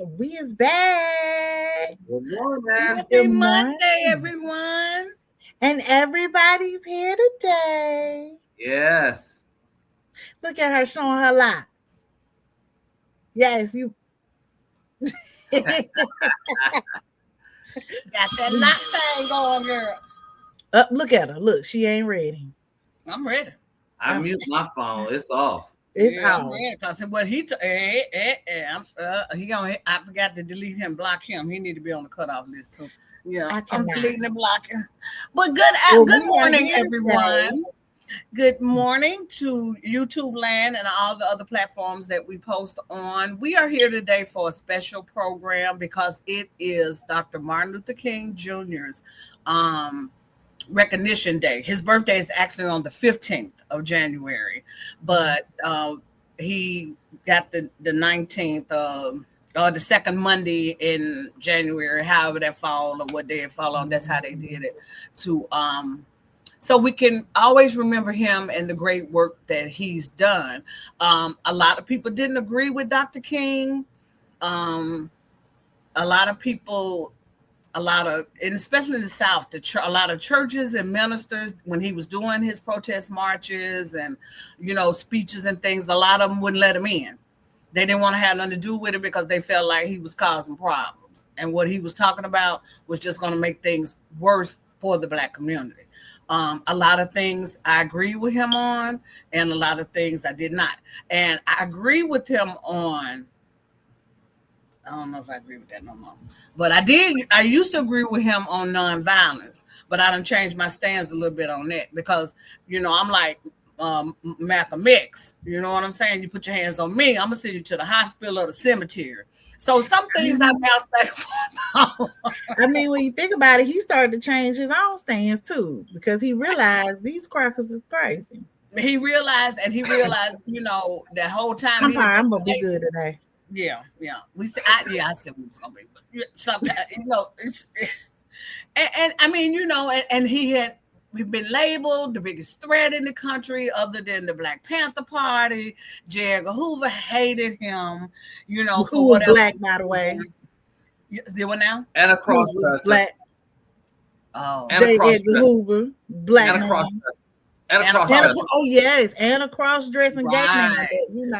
We is back. Good morning. Happy Monday, everyone. And everybody's here today. Yes. Look at her showing her locks. Yes, you. Got that lock thing going, girl. Look at her. Look, she ain't ready. I'm ready. I mute my phone. It's off. It's I'm off. ready because what he I forgot to delete him, block him. He need to be on the cutoff list too. Yeah, I'm deleting and blocking. But good morning, everyone. Good morning to YouTube land and all the other platforms that we post on. We are here today for a special program because it is Dr. Martin Luther King Jr.'s recognition day. His birthday is actually on the 15th of January, but he got the 19th or the second Monday in January, however that fall or what day it fall on. That's how they did it to so we can always remember him and the great work that he's done. A lot of people didn't agree with Dr. King. A lot of people, and especially in the South, a lot of churches and ministers, when he was doing his protest marches and, speeches and things, a lot of them wouldn't let him in. They didn't want to have nothing to do with it because they felt like he was causing problems. And what he was talking about was just going to make things worse for the Black community. A lot of things I agree with him on, and a lot of things I did not. And I agree with him on, I don't know if I agree with that no more. But I used to agree with him on nonviolence, but I done changed my stance a little bit on that because, I'm like Malcolm X, you know what I'm saying? You put your hands on me, I'm going to send you to the hospital or the cemetery. So some things I bounce back and forth. I mean, when you think about it, he started to change his own stance too because he realized these crackers is crazy. He realized, that whole time. I'm going to be good today. Yeah. I said we was gonna be, but sometimes it's, and I mean, and we've been labeled the biggest threat in the country, other than the Black Panther Party. J. Edgar Hoover hated him, who was black, by the way. See what now? And across black. Oh, J. Edgar Hoover, black and across oh yes, and a cross-dressing gay man.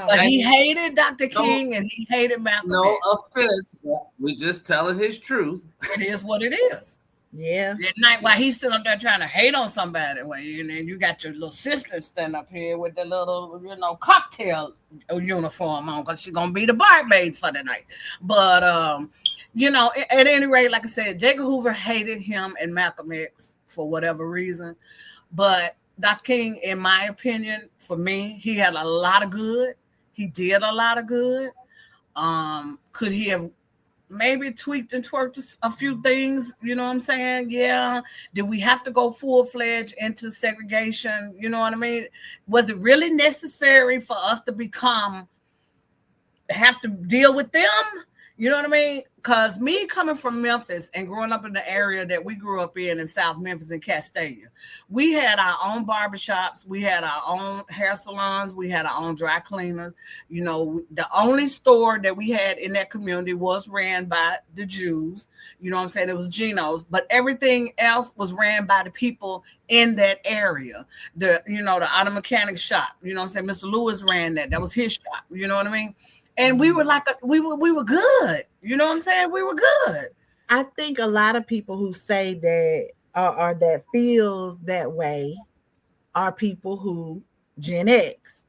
But he hated Dr. King and he hated Malcolm. No offense, but we just telling his truth. It is what it is. Yeah. At night while he's sitting up there trying to hate on somebody, and you got your little sister standing up here with the little, cocktail uniform on because she's gonna be the barmaid for the night. But at any rate, like I said, J. Edgar Hoover hated him and Malcolm X for whatever reason. But Dr. King, in my opinion, for me, he had a lot of good. He did a lot of good. Could he have maybe tweaked and twerked a few things? You know what I'm saying? Yeah. Did we have to go full-fledged into segregation? You know what I mean? Was it really necessary for us to have to deal with them? You know what I mean? Because me coming from Memphis and growing up in the area that we grew up in South Memphis and Castalia, we had our own barbershops. We had our own hair salons. We had our own dry cleaners. The only store that we had in that community was ran by the Jews. You know what I'm saying? It was Geno's, but everything else was ran by the people in that area. The auto mechanic shop, you know what I'm saying? Mr. Lewis ran that. That was his shop. You know what I mean? And we were we were good. You know what I'm saying? We were good. I think a lot of people who say that or that feels that way are people who Gen X.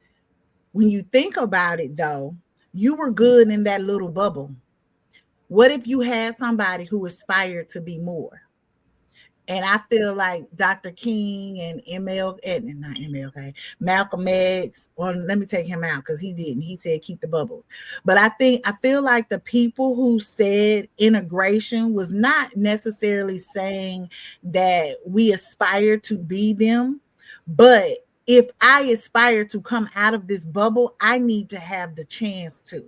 When you think about it, though, you were good in that little bubble. What if you had somebody who aspired to be more? And I feel like Dr. King and Malcolm X, well, let me take him out because he didn't. He said keep the bubbles. But I feel like the people who said integration was not necessarily saying that we aspire to be them, but if I aspire to come out of this bubble, I need to have the chance to.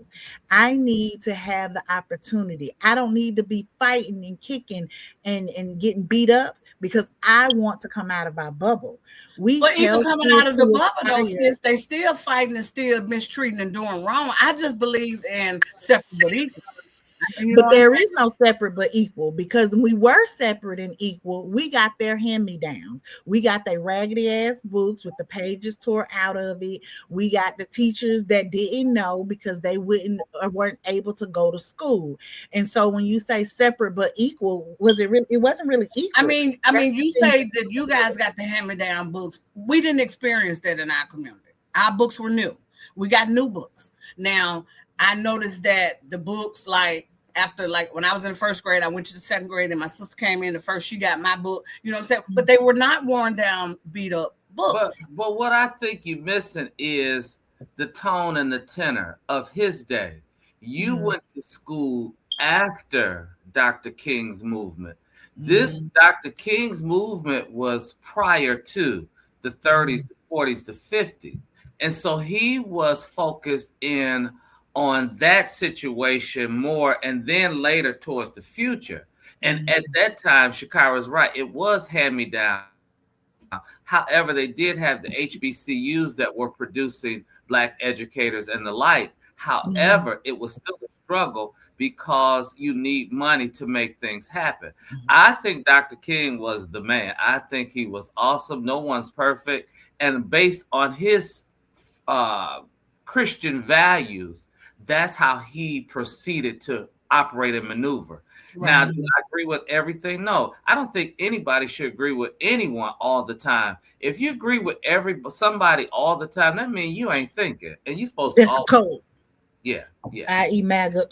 I need to have the opportunity. I don't need to be fighting and kicking and getting beat up because I want to come out of our bubble. But even coming out of the bubble, though, since they still fighting and still mistreating and doing wrong, I just believe in separate but equal. You know But there is no separate but equal, because we were separate and equal. We got their hand-me-downs. We got their raggedy ass books with the pages tore out of it. We got the teachers that didn't know because they wouldn't or weren't able to go to school. And so when you say separate but equal, was it really? It wasn't really equal. You say that you guys got the hand-me-down books. We didn't experience that in our community. Our books were new. We got new books. Now, I noticed that the books, like after, like when I was in first grade, I went to the second grade, and my sister came in the first. She got my book. You know what I'm saying? But they were not worn down, beat up books. But what I think you're missing is the tone and the tenor of his day. You went to school after Dr. King's movement. This Dr. King's movement was prior to the 30s, the 40s, the 50s. And so he was focused in on that situation more, and then later towards the future. And at that time, Shakira's right, it was hand-me-down. However, they did have the HBCUs that were producing Black educators and the like. However, it was still a struggle because you need money to make things happen. I think Dr. King was the man. I think he was awesome. No one's perfect. And based on his Christian values, that's how he proceeded to operate and maneuver. Right. Now, do I agree with everything? No, I don't think anybody should agree with anyone all the time. If you agree with somebody all the time, that means you ain't thinking, and you're supposed to. That's cold. Yeah. I.e. MAGA.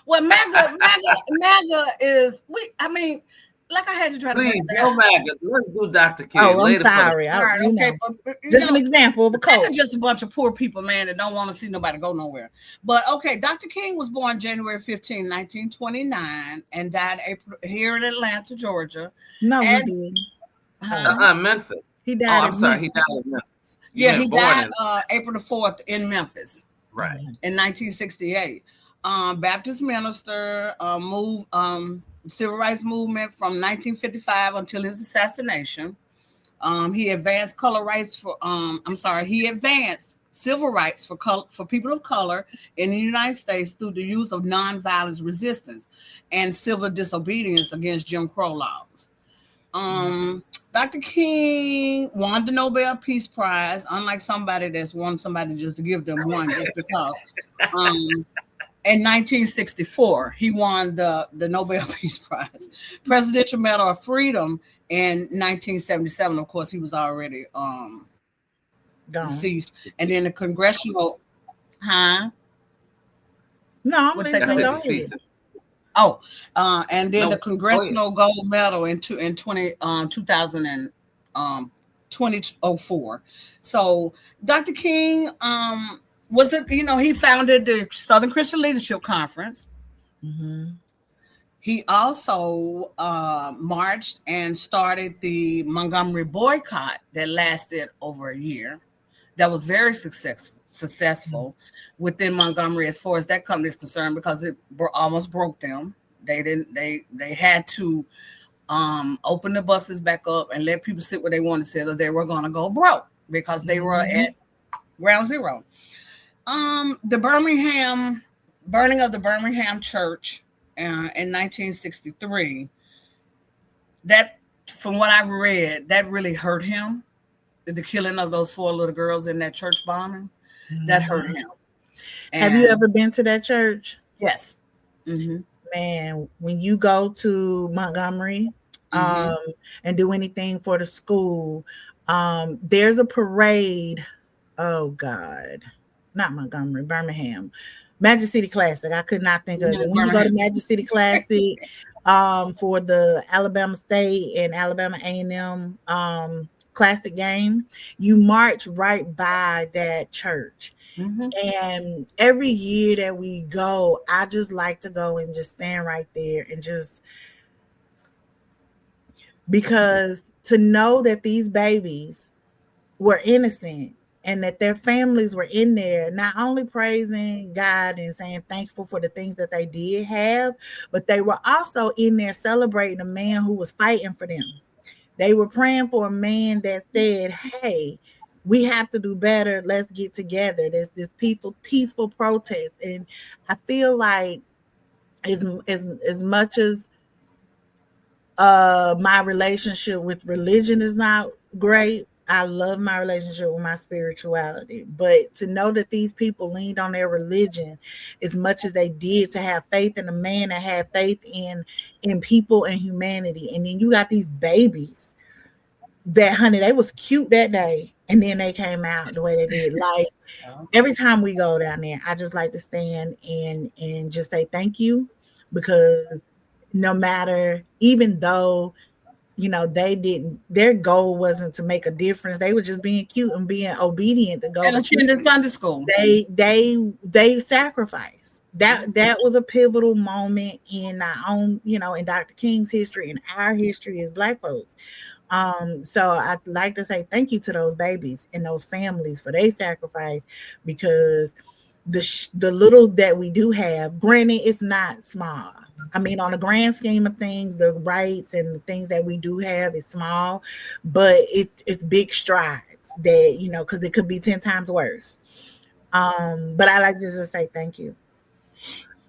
Well, MAGA is like I had to try to. Please, no MAGA. Let's do Dr. King. Oh, I'm sorry. All right, okay, just an example of a code. Just a bunch of poor people, man, that don't want to see nobody go nowhere. But okay, Dr. King was born January 15, 1929, and died here in Atlanta, Georgia. No, he didn't. Memphis. He died. I'm sorry, he died in Memphis. He died April the 4th in Memphis. Right. In 1968. Baptist minister, civil rights movement from 1955 until his assassination. He advanced he advanced civil rights for people of color in the United States through the use of nonviolent resistance and civil disobedience against Jim Crow laws. Dr. King won the Nobel Peace Prize, unlike somebody that's won somebody just to give them one just because. In 1964, he won the Nobel Peace Prize. Presidential Medal of Freedom in 1977. Of course, he was already deceased. And then the congressional, No, I'm listening. And then the Congressional Gold Medal in 2004. So Dr. King he founded the Southern Christian Leadership Conference. He also marched and started the Montgomery boycott that lasted over a year. That was very successful within Montgomery as far as that company is concerned, because it almost broke them. They had to open the buses back up and let people sit where they wanted to sit, or they were going to go broke because they were at ground zero. The burning of the Birmingham church in 1963, that, from what I've read, that really hurt him. The killing of those 4 little girls in that church bombing, that hurt him. And have you ever been to that church? Yes. Man, when you go to Montgomery and do anything for the school, there's a parade. Oh God, not Montgomery, Birmingham. Magic City Classic. I could not think of it. When you go to Magic City Classic for the Alabama State and Alabama A&M Classic game, you march right by that church. And every year that we go, I just like to go and just stand right there and just, because to know that these babies were innocent and that their families were in there, not only praising God and saying thankful for the things that they did have, but they were also in there celebrating a man who was fighting for them. They were praying for a man that said, hey, We have to do better. Let's get together. There's this peaceful protest. And I feel like as much as my relationship with religion is not great, I love my relationship with my spirituality. But to know that these people leaned on their religion as much as they did, to have faith in a man that had faith in people and humanity. And then you got these babies that, honey, they was cute that day, and then they came out the way they did. Like, every time we go down there, I just like to stand and just say thank you, because no matter, even though they didn't, their goal wasn't to make a difference, they were just being cute and being obedient to go and attending Sunday school. They sacrificed. That was a pivotal moment in our own, in Dr. King's history and our history as Black folks. So I'd like to say thank you to those babies and those families for their sacrifice, because the little that we do have, granted, it's not small. I mean, on the grand scheme of things, the rights and the things that we do have is small, but it's big strides that, because it could be 10 times worse. But I like just to say thank you.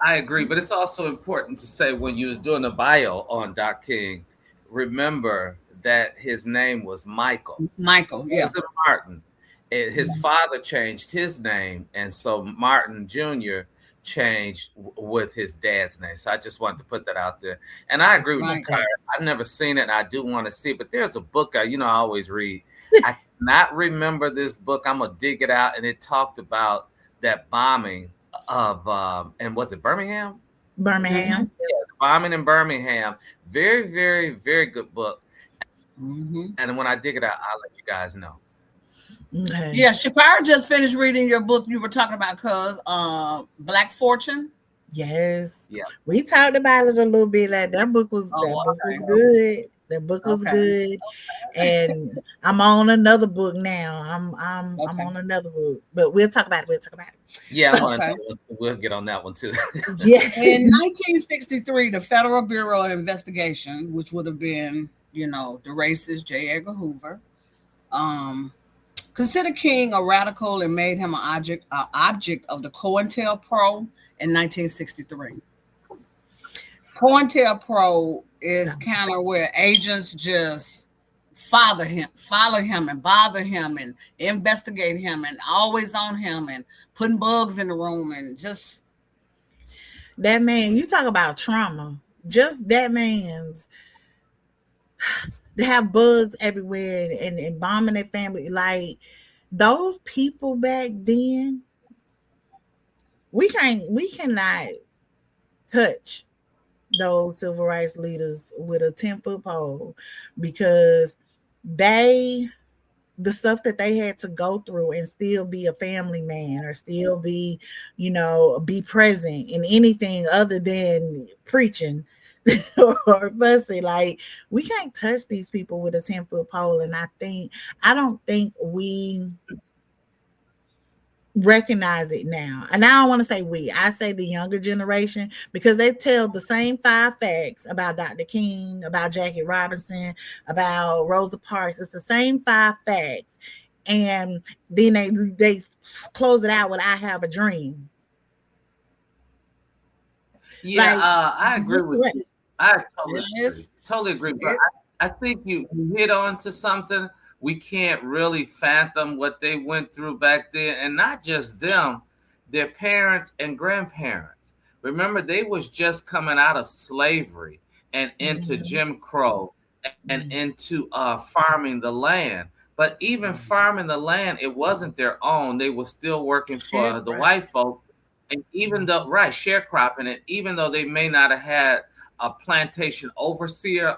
I agree, but it's also important to say, when you was doing a bio on Doc King, remember that his name was Michael. Michael, yeah. It wasn't Martin. His father changed his name, and so Martin Jr. changed with his dad's name. So I just wanted to put that out there. And I agree with you, Kyra. I've never seen it, and I do want to see it. But there's a book I always read. I cannot remember this book. I'm going to dig it out. And it talked about that bombing of, and was it Birmingham? Birmingham. Yeah, the bombing in Birmingham. Very, very, very good book. And when I dig it out, I'll let you guys know. Okay. Yeah, Shakira just finished reading your book you were talking about, cuz Black Fortune. Yes. Yeah. We talked about it a little bit. Like, that book was good. That book was good. And I'm on another book now. I'm on another book. But we'll talk about it. Yeah, we'll get on that one too. Yes. In 1963, the Federal Bureau of Investigation, which would have been, the racist J. Edgar Hoover, considered King a radical and made him an object of the COINTELPRO in 1963. COINTELPRO is kind of where agents just follow him and bother him and investigate him and always on him and putting bugs in the room and just. That man, you talk about trauma. Just that man's. They have bugs everywhere and bombing their family. Like, those people back then, we cannot touch those civil rights leaders with a 10-foot pole, because the stuff that they had to go through and still be a family man, or still be, be present in anything other than preaching or fussy. Like, we can't touch these people with a 10-foot pole. And I don't think we recognize it now. And I don't want to say we, I say the younger generation, because they tell the same 5 facts about Dr. King, about Jackie Robinson, about Rosa Parks. It's the same 5 facts. And then they close it out with "I have a dream." Yeah, like, I agree with you. I totally agree. But I think you hit on to something. We can't really fathom what they went through back then, and not just them, their parents and grandparents. Remember, they was just coming out of slavery and into Jim Crow and into farming the land. But even farming the land, it wasn't their own. They were still working for the white folk. And even though, sharecropping it, even though they may not have had a plantation overseer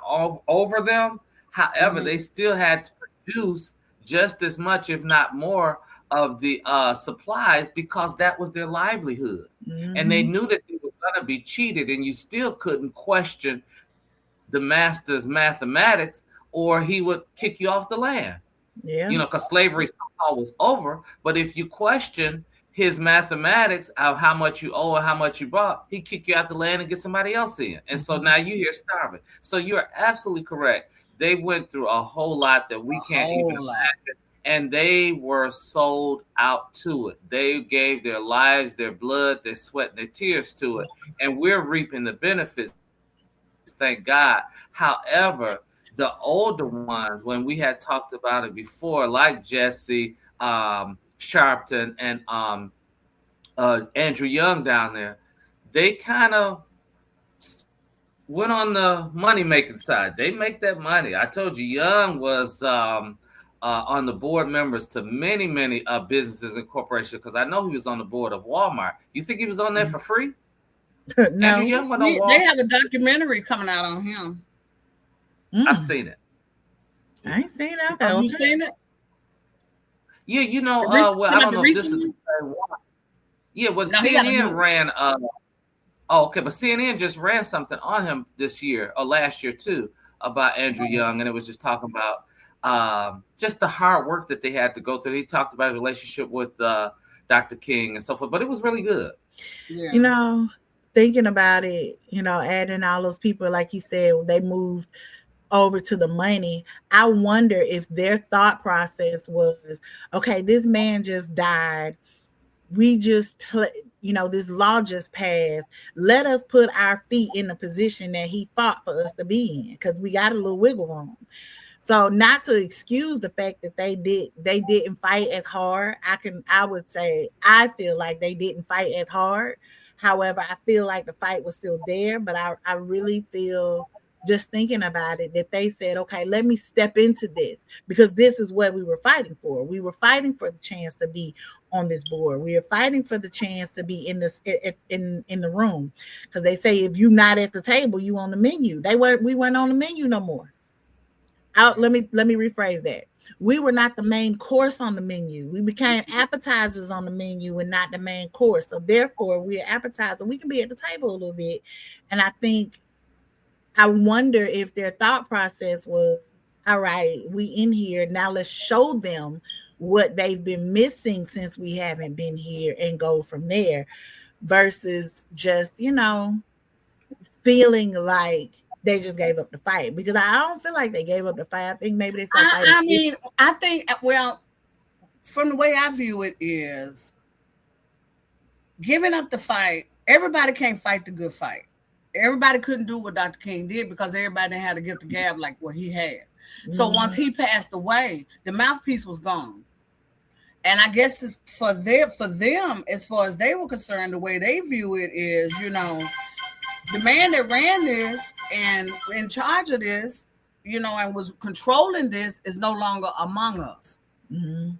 over them, however, they still had to produce just as much, if not more, of the supplies, because that was their livelihood. And they knew that they were going to be cheated, and you still couldn't question the master's mathematics, or he would kick you off the land. Yeah, because slavery somehow was over. But if you question his mathematics of how much you owe and how much you bought, he kick you out the land and get somebody else in. And so now you're here starving. So you're absolutely correct. They went through a whole lot that we can't even imagine. and they were sold out to it. They gave their lives, their blood, their sweat, and their tears to it, and we're reaping the benefits, thank God. However, the older ones, when we had talked about it before, like Jesse, Sharpton, and Andrew Young down there, they kind of went on the money making side. They make that money. I told you, Young was on the board members to many, many businesses and corporations, because I know he was on the board of Walmart. You think he was on there for free? Andrew No. Young went on They Walmart. have a documentary coming out on him. I've seen it. I ain't seen that. Have Okay. you seen it? Yeah, you know, well, I don't know if this is the same one. Yeah, well, No, he got a CNN new- ran. Oh, okay, but CNN just ran something on him this year or last year too about Andrew Young, and it was just talking about just the hard work that they had to go through. He talked about his relationship with Dr. King and so forth, but it was really good. Yeah. You know, thinking about it, adding all those people, like you said, they moved over to the money. I wonder if their thought process was, okay, this man just died. We just this law just passed. Let us put our feet in the position that he fought for us to be in, because we got a little wiggle room. So, not to excuse the fact that they didn't fight as hard. I would say I feel like they didn't fight as hard. However, I feel like the fight was still there, but I really feel, just thinking about it, that they said, okay, let me step into this, because this is what we were fighting for. We were fighting for the chance to be on this board. We are fighting for the chance to be in this in the room, because they say if you're not at the table, you on the menu. We weren't on the menu no more. Let me rephrase that. We were not the main course on the menu. We became appetizers on the menu and not the main course. So therefore, we're appetizer. We can be at the table a little bit. And I wonder if their thought process was, all right, we in here, now let's show them what they've been missing since we haven't been here, and go from there, versus just, feeling like they just gave up the fight. Because I don't feel like they gave up the fight. I think maybe they started fighting. I mean, I think, well, from the way I view it is, giving up the fight, everybody can't fight the good fight. Everybody couldn't do what Dr. King did, because everybody didn't have to give the gab like what he had. So once he passed away, the mouthpiece was gone. And I guess for them, as far as they were concerned, the way they view it is, the man that ran this and in charge of this, and was controlling this, is no longer among us. Mm-hmm.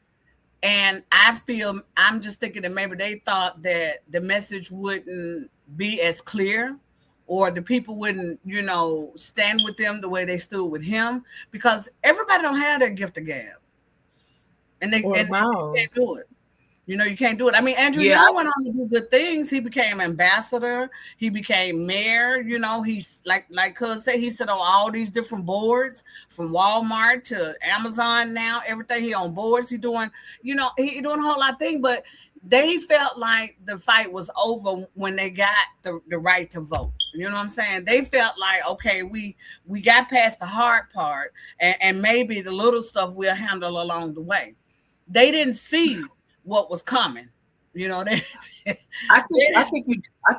And I'm just thinking that maybe they thought that the message wouldn't be as clear, or the people wouldn't, stand with them the way they stood with him, because everybody don't have that gift of gab. And they can't do it. You can't do it. I mean, Andrew Young went on to do good things. He became ambassador. He became mayor. He's like Cuz said, he sit on all these different boards, from Walmart to Amazon now. Everything he on boards. He doing, he doing a whole lot of things. But they felt like the fight was over when they got the right to vote. You know what I'm saying? They felt like, okay, we got past the hard part, and maybe the little stuff we'll handle along the way. They didn't see what was coming. I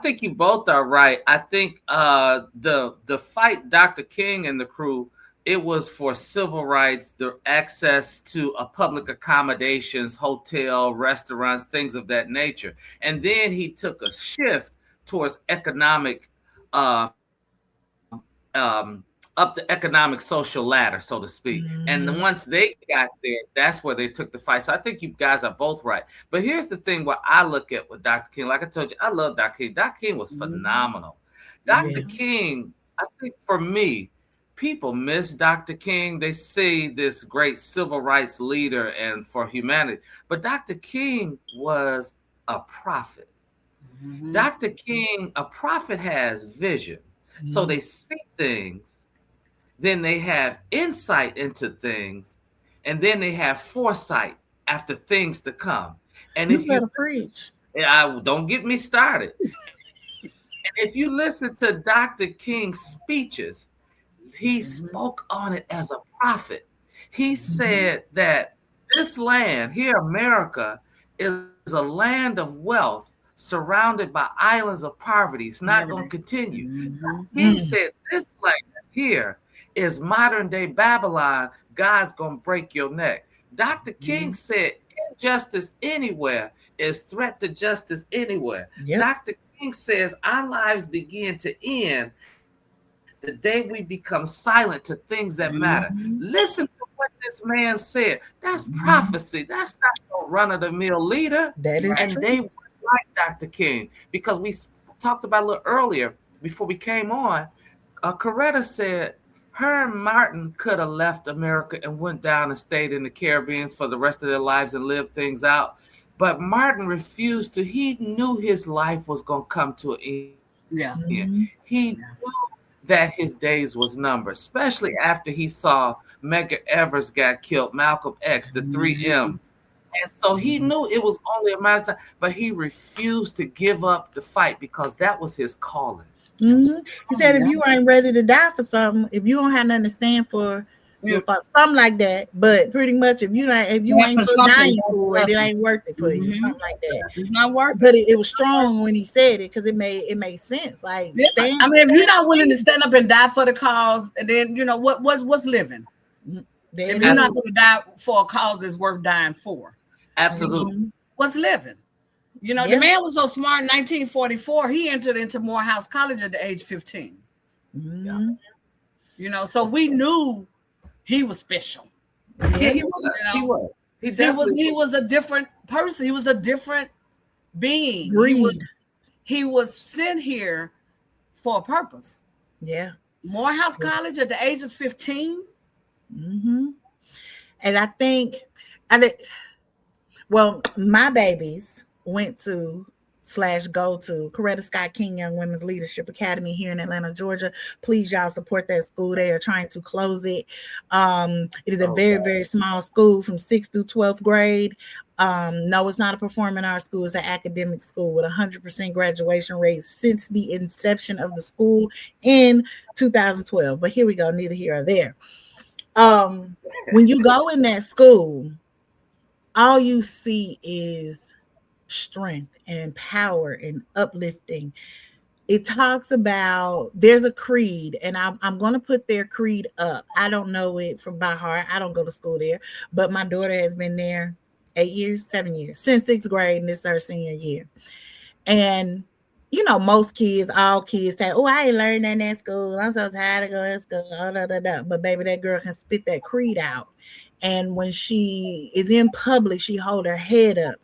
think you both are right. I think the fight, Dr. King and the crew, it was for civil rights, the access to public accommodations, hotel, restaurants, things of that nature. And then he took a shift towards economic, up the economic social ladder, so to speak. Mm-hmm. And then once they got there, that's where they took the fight. So I think you guys are both right. But here's the thing, what I look at with Dr. King, like I told you, I love Dr. King. Dr. King was phenomenal. Dr. King, I think for me, people miss Dr. King. They see this great civil rights leader and for humanity. But Dr. King was a prophet. Mm-hmm. Dr. King, a prophet has vision. Mm-hmm. So they see things, then they have insight into things, and then they have foresight after things to come. And if you preach, don't get me started. And if you listen to Dr. King's speeches, he spoke on it as a prophet. He said that this land here, America, is a land of wealth surrounded by islands of poverty. It's not going to continue. He said this land here is modern day Babylon. God's going to break your neck. Dr. King said injustice anywhere is threat to justice anywhere. Yep. Dr. King says our lives begin to end the day we become silent to things that matter. Listen to what this man said. That's prophecy. That's not no run-of-the-mill leader. That is and true. they were like Dr. King, because we talked about a little earlier before we came on. Coretta said her and Martin could have left America and went down and stayed in the Caribbean for the rest of their lives and lived things out. But Martin refused to. He knew his life was going to come to an end. Yeah. He knew that his days was numbered, especially after he saw Medgar Evers got killed, Malcolm X, the 3 M's. And so he knew it was only a matter of time, but he refused to give up the fight because that was his calling. He said, if you ain't ready to die for something, if you don't have nothing to stand for something like that, but pretty much if you ain't dying for it, it ain't worth it for you. Something like that. It's not worth it. But it was strong when he said it, because it made sense. Like, I mean, if you're not willing to stand up and die for the cause, and then what's living? If you're not going to die for a cause that's worth dying for, absolutely, what's living? The man was so smart. In 1944, he entered into Morehouse College at the age of 15. So we knew he was special. Yeah, he was. He was a different person. He was a different being. He was sent here for a purpose. Yeah. Morehouse College at the age of 15. And I think, my babies went to /go to Coretta Scott King Young Women's Leadership Academy here in Atlanta, Georgia. Please, y'all, support that school. They are trying to close it. It is a very, very small school from 6th through 12th grade. No, it's not a performing arts school. It's an academic school with 100% graduation rate since the inception of the school in 2012. But here we go, neither here or there. When you go in that school, all you see is strength and power and uplifting. It talks about, there's a creed, and I'm going to put their creed up. I don't know it from by heart. I don't go to school there, but my daughter has been there 7 years, since 6th grade, and this is her senior year. And all kids say, oh, I ain't learned that in that school. I'm so tired of going to school. But baby, that girl can spit that creed out. And when she is in public, she hold her head up.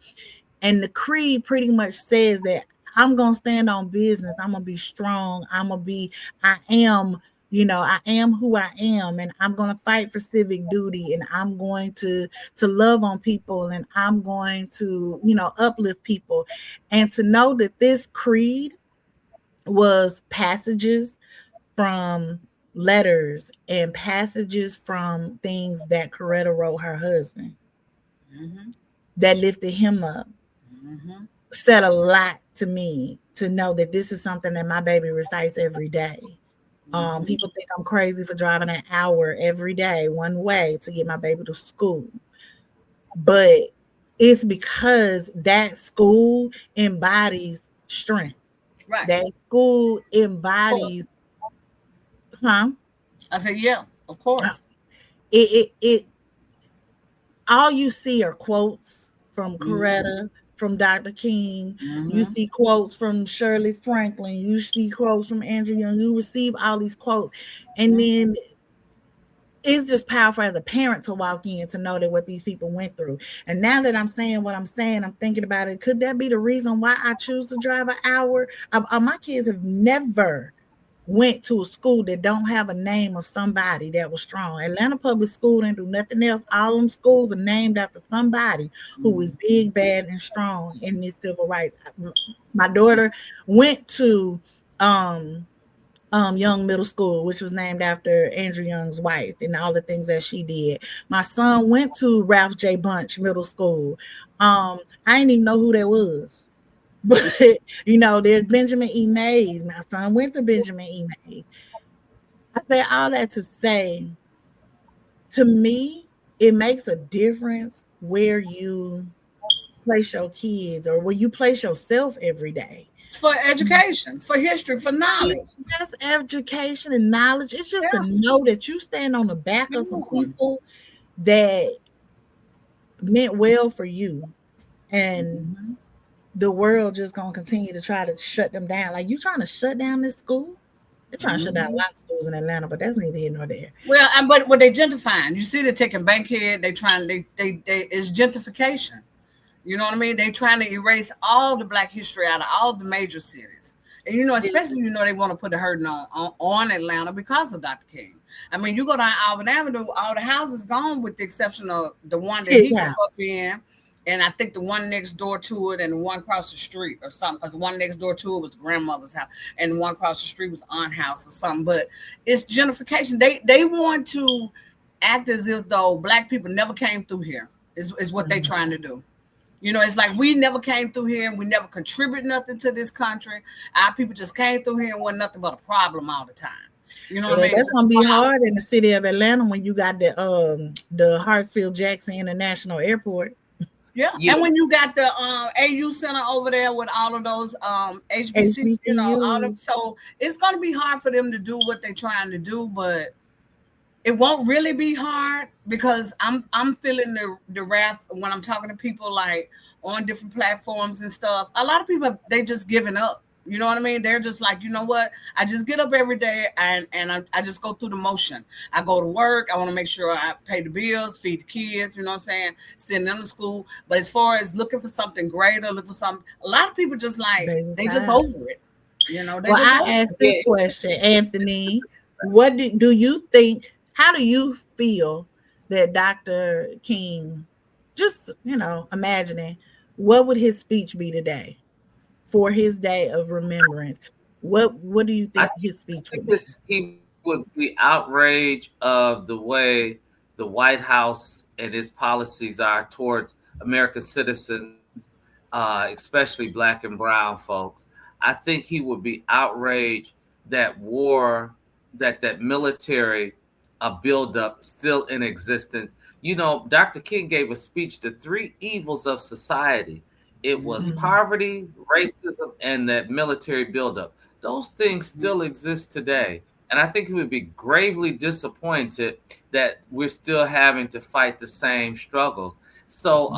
And the creed pretty much says that I'm going to stand on business. I'm going to be strong. I am who I am, and I'm going to fight for civic duty, and I'm going to love on people, and I'm going to, uplift people. And to know that this creed was passages from letters and passages from things that Coretta wrote her husband that lifted him up. Said a lot to me to know that this is something that my baby recites every day. People think I'm crazy for driving an hour every day one way to get my baby to school, but it's because that school embodies strength. Right. That school embodies, I said, yeah, of course. It all you see are quotes from Coretta, from Dr. King. You see quotes from Shirley Franklin. You see quotes from Andrew Young. You receive all these quotes. And then it's just powerful as a parent to walk in to know that what these people went through. And now that I'm saying what I'm saying, I'm thinking about it. Could that be the reason why I choose to drive an hour? My kids have never went to a school that don't have a name of somebody that was strong. Atlanta Public School didn't do nothing else. All them schools are named after somebody who was big, bad, and strong in this civil rights. My daughter went to Young Middle School, which was named after Andrew Young's wife and all the things that she did. My son went to Ralph J. Bunch Middle School. I didn't even know who that was. But, there's Benjamin E. Mays. My son went to Benjamin E. Mays. I say all that to say, to me, it makes a difference where you place your kids or where you place yourself every day. For education, for history, for knowledge. It's just education and knowledge. It's just to Yeah. know that you stand on the back of some Yeah. people that meant well for you, and Mhm. the world just gonna continue to try to shut them down. Like, you trying to shut down this school? They're trying to shut down a Mhm. lot of schools in Atlanta, but that's neither here nor there. Well, and but what they gentrifying? You see, they're taking Bankhead. They trying. They it's gentrification. You know what I mean? They trying to erase all the Black history out of all the major cities. And especially they want to put the hurting on Atlanta because of Dr. King. I mean, you go down Auburn Avenue, all the houses gone with the exception of the one that he grew Yeah. up in, and I think the one next door to it, and the one across the street or something. Because the one next door to it was grandmother's house, and the one across the street was aunt house or something. But it's gentrification. They want to act as if though Black people never came through here. Is what they trying to do. It's like we never came through here and we never contributed nothing to this country. Our people just came through here and wasn't nothing but a problem all the time. You know what I mean? That's gonna be hard in the city of Atlanta when you got the Hartsfield Jackson International Airport. Yeah. And when you got the AU Center over there with all of those HBCs, all them, so it's gonna be hard for them to do what they're trying to do, but it won't really be hard because I'm feeling the wrath when I'm talking to people like on different platforms and stuff. A lot of people, they just giving up. You know what I mean? They're just like, you know what? I just get up every day and I just go through the motion. I go to work. I want to make sure I pay the bills, feed the kids, you know what I'm saying? Send them to school. But as far as looking for something greater, look for something, a lot of people just like, they just over it. Well, I asked this question, Anthony. What do you think? How do you feel that Dr. King, just, imagining, what would his speech be today for his day of remembrance? What do you think his speech would be? He would be outraged of the way the White House and its policies are towards American citizens, especially Black and brown folks. I think he would be outraged that that military buildup still in existence. Dr. King gave a speech, The Three Evils of Society. It was poverty, racism, and that military buildup. Those things still exist today. And I think he would be gravely disappointed that we're still having to fight the same struggles. So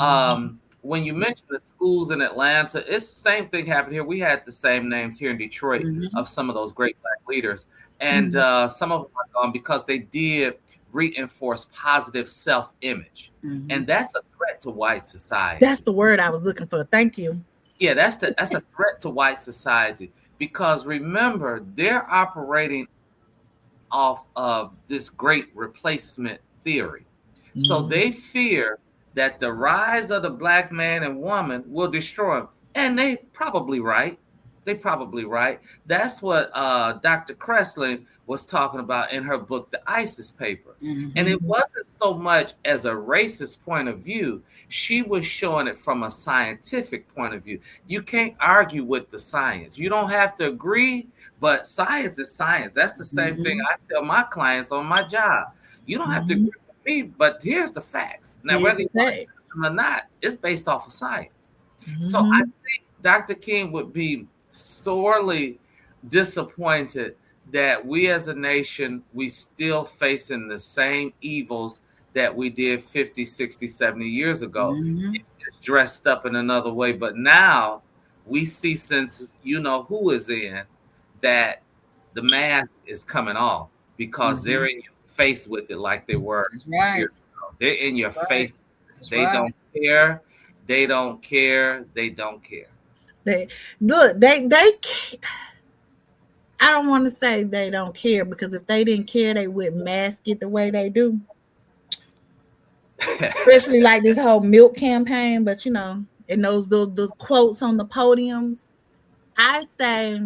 when you mention the schools in Atlanta, it's the same thing happened here. We had the same names here in Detroit of some of those great Black leaders. And some of them are gone because they did reinforce positive self-image. And that's a threat to white society. That's the word I was looking for. Thank you. Yeah, that's a threat to white society because remember, they're operating off of this great replacement theory. So they fear that the rise of the Black man and woman will destroy them. And they probably right. That's what Dr. Kressling was talking about in her book, The ISIS Paper. And it wasn't so much as a racist point of view. She was showing it from a scientific point of view. You can't argue with the science. You don't have to agree, but science is science. That's the same thing I tell my clients on my job. You don't have to agree with me, but here's the facts. Now, whether you're a system or not, it's based off of science. So I think Dr. King would be sorely disappointed that we as a nation, we still facing the same evils that we did 50, 60, 70 years ago. It's just dressed up in another way. But now we see, since who is in, that the mask is coming off because they're in your face with it like they were years ago. They're in your face. They don't care. They don't care. They don't care. They I don't want to say they don't care, because if they didn't care, they wouldn't mask it the way they do. Especially like this whole milk campaign, but and those quotes on the podiums. I say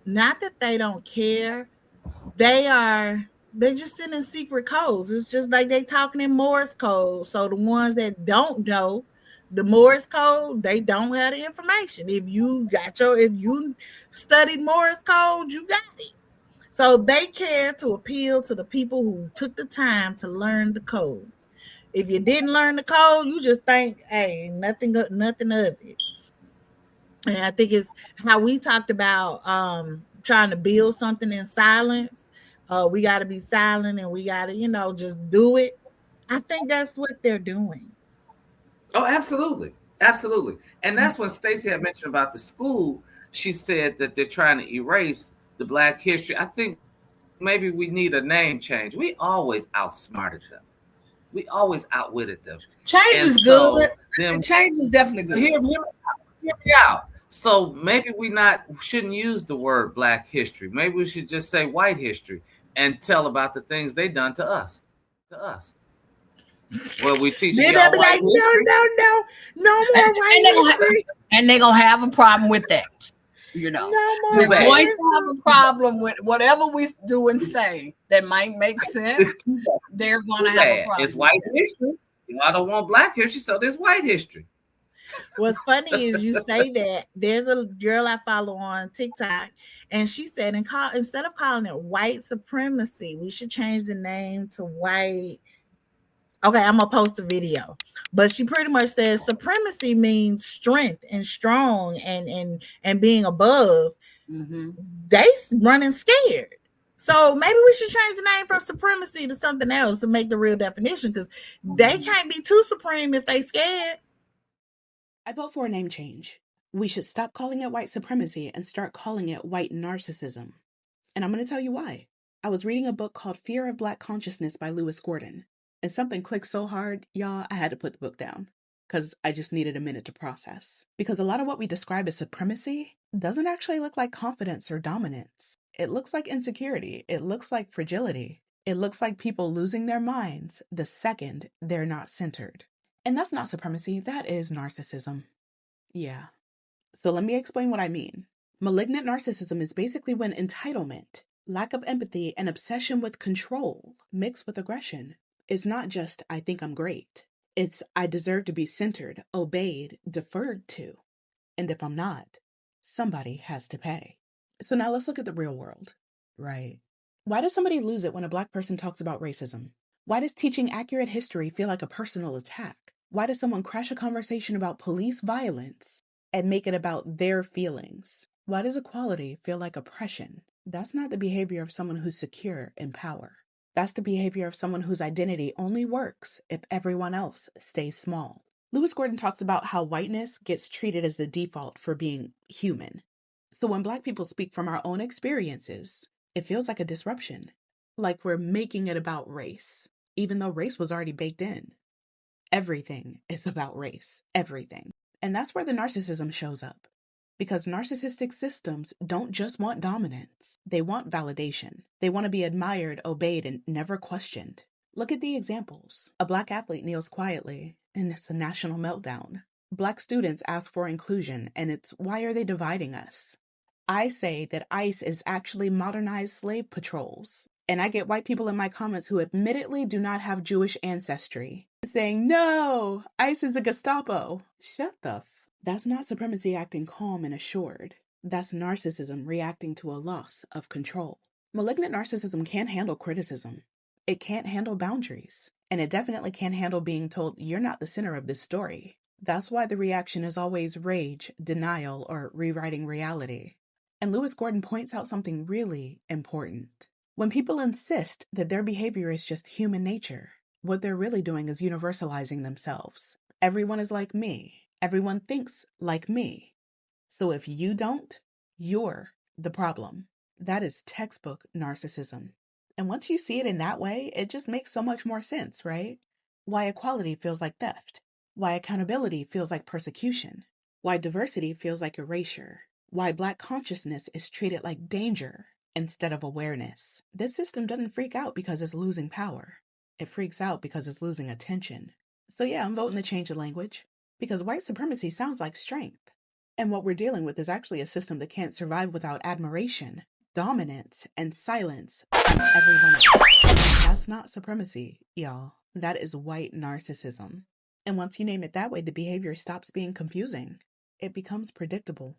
not that they don't care. They're just sending secret codes. It's just like they talking in Morse code. So the ones that don't know the Morse code, they don't have the information. If you studied Morse code, you got it. So they care to appeal to the people who took the time to learn the code. If you didn't learn the code, you just think, hey, nothing of it. And I think it's how we talked about trying to build something in silence. We got to be silent and we got to, just do it. I think that's what they're doing. Oh, absolutely. Absolutely. And that's when Stacey had mentioned about the school. She said that they're trying to erase the Black history. I think maybe we need a name change. We always outsmarted them. We always outwitted them. Change is good. Change is definitely good. Hear me out. So maybe we shouldn't use the word Black history. Maybe we should just say white history and tell about the things they done to us. Well, we teach y'all white like, history. No more white history. And they're going to have a problem with that. They're going to have a problem with whatever we do and say that might make sense. They're going to have a problem. It's white history. I don't want Black history, so there's white history. What's funny is you say that. There's a girl I follow on TikTok, and she said, instead of calling it white supremacy, we should change the name to white. Okay, I'm gonna post a video, but she pretty much says supremacy means strength and strong and being above. Mm-hmm. They running scared. So maybe we should change the name from supremacy to something else to make the real definition, because they can't be too supreme if they scared. I vote for a name change. We should stop calling it white supremacy and start calling it white narcissism. And I'm going to tell you why. I was reading a book called Fear of Black Consciousness by Lewis Gordon. And something clicked so hard, y'all, I had to put the book down. Because I just needed a minute to process. Because a lot of what we describe as supremacy doesn't actually look like confidence or dominance. It looks like insecurity. It looks like fragility. It looks like people losing their minds the second they're not centered. And that's not supremacy, that is narcissism. Yeah. So let me explain what I mean. Malignant narcissism is basically when entitlement, lack of empathy, and obsession with control mixed with aggression is not just, I think I'm great. It's, I deserve to be centered, obeyed, deferred to. And if I'm not, somebody has to pay. So now let's look at the real world, right? Why does somebody lose it when a Black person talks about racism? Why does teaching accurate history feel like a personal attack? Why does someone crash a conversation about police violence and make it about their feelings? Why does equality feel like oppression? That's not the behavior of someone who's secure in power. That's the behavior of someone whose identity only works if everyone else stays small. Lewis Gordon talks about how whiteness gets treated as the default for being human. So when Black people speak from our own experiences, it feels like a disruption, like we're making it about race, even though race was already baked in. Everything is about race, everything. And that's where the narcissism shows up. Because narcissistic systems don't just want dominance, they want validation. They want to be admired, obeyed, and never questioned. Look at the examples. A Black athlete kneels quietly, and it's a national meltdown. Black students ask for inclusion, and it's, why are they dividing us? I say that ICE is actually modernized slave patrols. And I get white people in my comments who admittedly do not have Jewish ancestry saying, no, ICE is a Gestapo. Shut the f. That's not supremacy acting calm and assured. That's narcissism reacting to a loss of control. Malignant narcissism can't handle criticism. It can't handle boundaries. And it definitely can't handle being told you're not the center of this story. That's why the reaction is always rage, denial, or rewriting reality. And Lewis Gordon points out something really important. When people insist that their behavior is just human nature, what they're really doing is universalizing themselves. Everyone is like me. Everyone thinks like me. So if you don't, you're the problem. That is textbook narcissism. And once you see it in that way, it just makes so much more sense, right? Why equality feels like theft. Why accountability feels like persecution. Why diversity feels like erasure. Why Black consciousness is treated like danger instead of awareness. This system doesn't freak out because it's losing power. It freaks out because it's losing attention. So yeah, I'm voting to change the language. Because white supremacy sounds like strength. And what we're dealing with is actually a system that can't survive without admiration, dominance, and silence from everyone else. That's not supremacy, y'all. That is white narcissism. And once you name it that way, the behavior stops being confusing. It becomes predictable.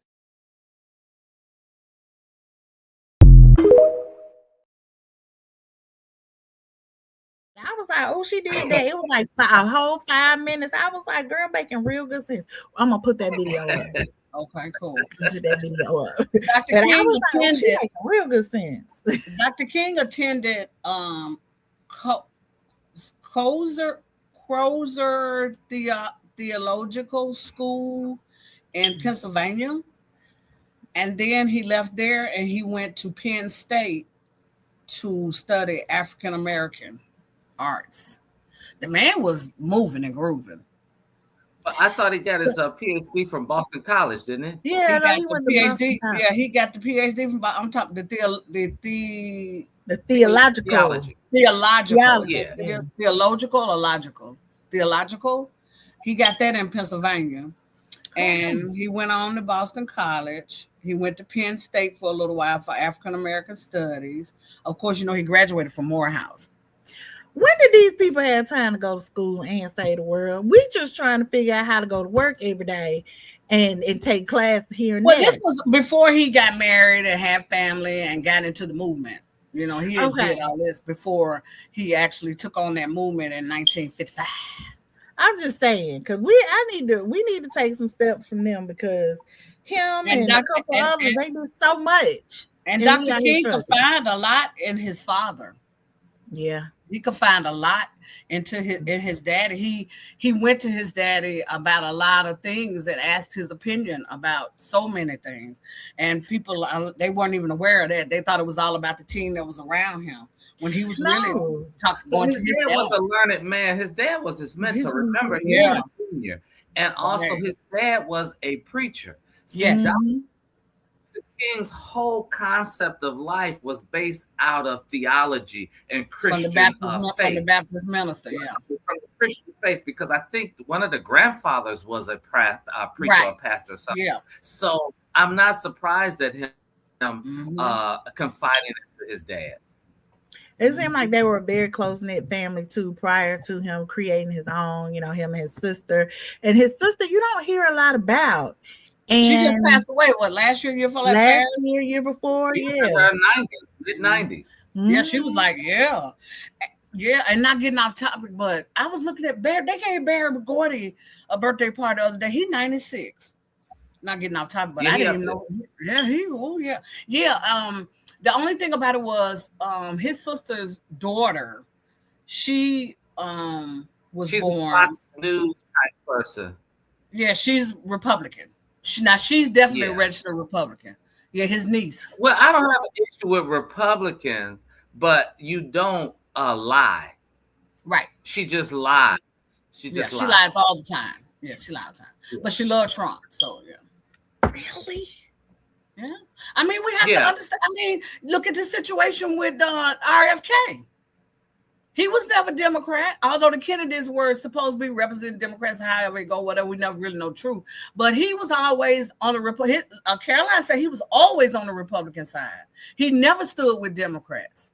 I was like, oh, she did that. It was like a whole 5 minutes. I was like, girl, making real good sense. I'm gonna put that video up. Okay, cool. Put that video up. Dr. And King I was like, oh, she attended. making real good sense. Dr. King attended Crozer Theological School in Pennsylvania, and then he left there and he went to Penn State to study African American arts. The man was moving and grooving. But I thought he got his PhD from Boston College, didn't he? Yeah, he got the PhD. Yeah, he got the PhD from. I'm talking the theological. Theological. Yeah. It is theological or logical? Theological. He got that in Pennsylvania. And he went on to Boston College. He went to Penn State for a little while for African American studies. Of course, he graduated from Morehouse. When did these people have time to go to school and save the world? We just trying to figure out how to go to work every day and take class here and there. This was before he got married and had family and got into the movement. He did all this before he actually took on that movement in 1955. I'm just saying, because we need to take some steps from them, because him and a couple others, they do so much. And Dr. King could find a lot in his father. Yeah. He could find a lot in his daddy. He went to his daddy about a lot of things and asked his opinion about so many things. And people, they weren't even aware of that. They thought it was all about the team that was around him. When he was really going to his dad was a learned man. His dad was his mentor. Remember, he was a junior. And also his dad was a preacher. Yes. King's whole concept of life was based out of theology and Christian faith. From the Baptist minister, from the Christian faith, because I think one of the grandfathers was a preacher or pastor or something. Yeah. So I'm not surprised at him confiding in his dad. It seemed like they were a very close-knit family too, prior to him creating his own, him and his sister. And his sister, you don't hear a lot about. And she just passed away. What, last year before? Last year before, mid-90s. Yeah, she was like, yeah, and not getting off topic, but I was looking at Bear. They gave Barry Gordy a birthday party the other day. He's 96. Not getting off topic, but I didn't even know. Yeah. The only thing about it was his sister's daughter. She's born. A Fox News type person. Yeah, she's Republican. She's definitely a registered Republican. Yeah, his niece. Well, I don't have an issue with Republican, but you don't lie. Right. She just lies. She lies all the time. Yeah, she lies all the time. Yeah. But she loves Trump, so yeah. Really? Yeah. I mean, we have to understand. I mean, look at the situation with RFK. He was never Democrat, although the Kennedys were supposed to be representing Democrats, however it go, whatever, we never really know true. But he was always on the Caroline said he was always on the Republican side. He never stood with Democrats.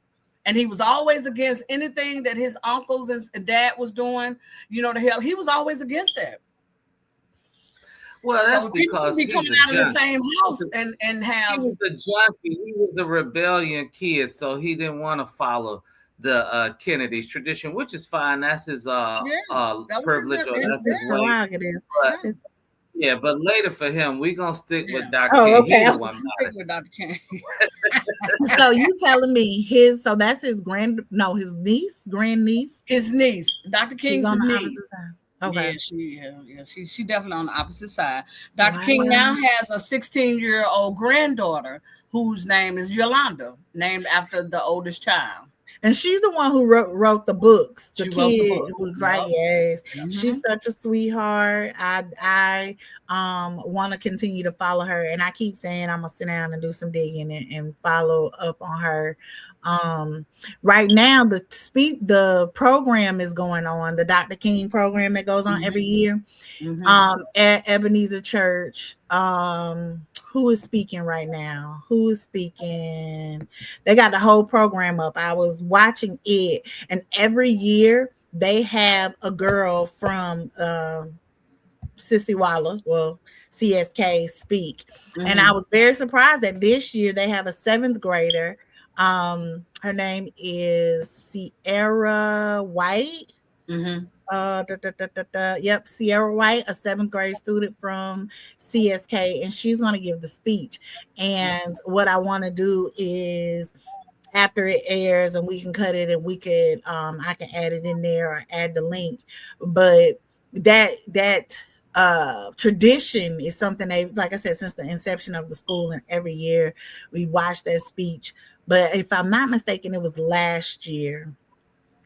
And he was always against anything that his uncles and dad was doing. He was always against that. Well, that's because he coming out of the same house and have. He was a junkie. He was a rebellion kid, so he didn't want to follow the Kennedy's tradition, which is fine. That's his privilege, or that's his way. But later for him, we're gonna stick with Dr. King. Okay. I'll stick with Dr. King. So you telling me that's his grandniece? His niece, Dr. King's on the niece. opposite side. Okay. She definitely on the opposite side. Dr. King now has a 16-year-old granddaughter whose name is Yolanda, named after the oldest child. And she's the one who wrote the books. She wrote the book. Was right. Yes. Mm-hmm. She's such a sweetheart. I want to continue to follow her. And I keep saying I'm going to sit down and do some digging and follow up on her. Right now, the program is going on, the Dr. King program that goes on every year at Ebenezer Church. Who is speaking right now? Who is speaking? They got the whole program up. I was watching it, and every year they have a girl from CSK speak. And I was very surprised that this year they have a 7th grader Her name is Sierra White. Mm-hmm. Yep, Sierra White, a 7th grade student from CSK, and she's going to give the speech. And what I want to do is, after it airs, and we can cut it, and we could I can add it in there or add the link. But that tradition is something they, like I said, since the inception of the school, and every year we watch that speech. But if I'm not mistaken, it was last year.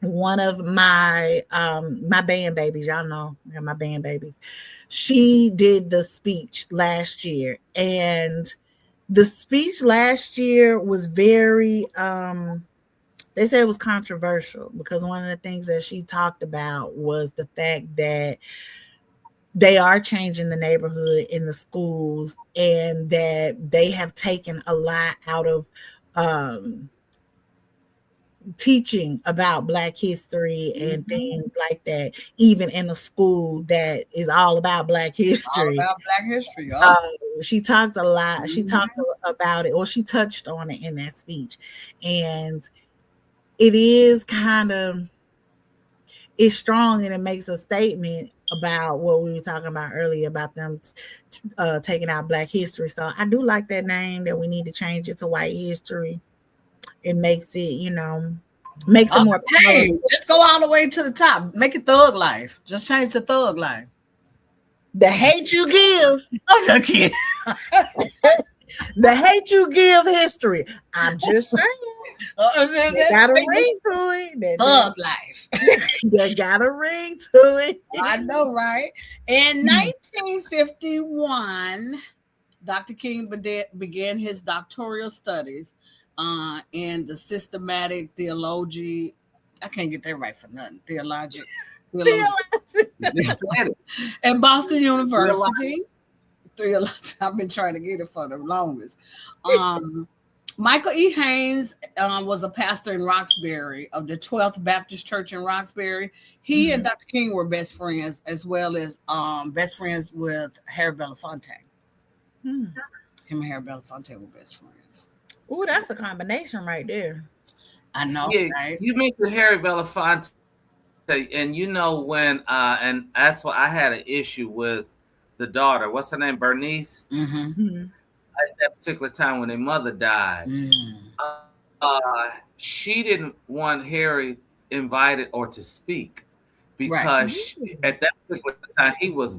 One of my band babies, y'all know I got my band babies, she did the speech last year, and the speech last year was very they said it was controversial, because one of the things that she talked about was the fact that they are changing the neighborhood in the schools, and that they have taken a lot out of teaching about Black history and things like that, even in a school that is all about Black All history. about Black history. Oh. She talked a lot. She talked about it, or she touched on it in that speech. And it is kind of, it's strong, and it makes a statement about what we were talking about earlier about them taking out Black history. So I do like that name, that we need to change it to white history. It makes it, makes it more Hey, palatable. just go all the way to the top. Make it Thug Life. Just change to Thug Life. The hate you give. I'm just kidding. The hate you give history. I'm just saying. They got a ring to it. Thug Life. They got a ring to it. I know, right? In 1951, Dr. King began his doctoral studies in the systematic theology. I can't get that right for nothing. Theologic. At Boston University. I've been trying to get it for the longest. Michael E. Haynes was a pastor in Roxbury of the 12th Baptist Church in Roxbury. He and Dr. King were best friends, as well as best friends with Harry Belafonte. Him and Harry Belafonte were best friends. Ooh, that's a combination right there. I know, Yeah, right? You mentioned Harry Belafonte, and when and that's why I had an issue with the daughter. What's her name? Bernice. At that particular time when their mother died, she didn't want Harry invited or to speak, because at that particular time he was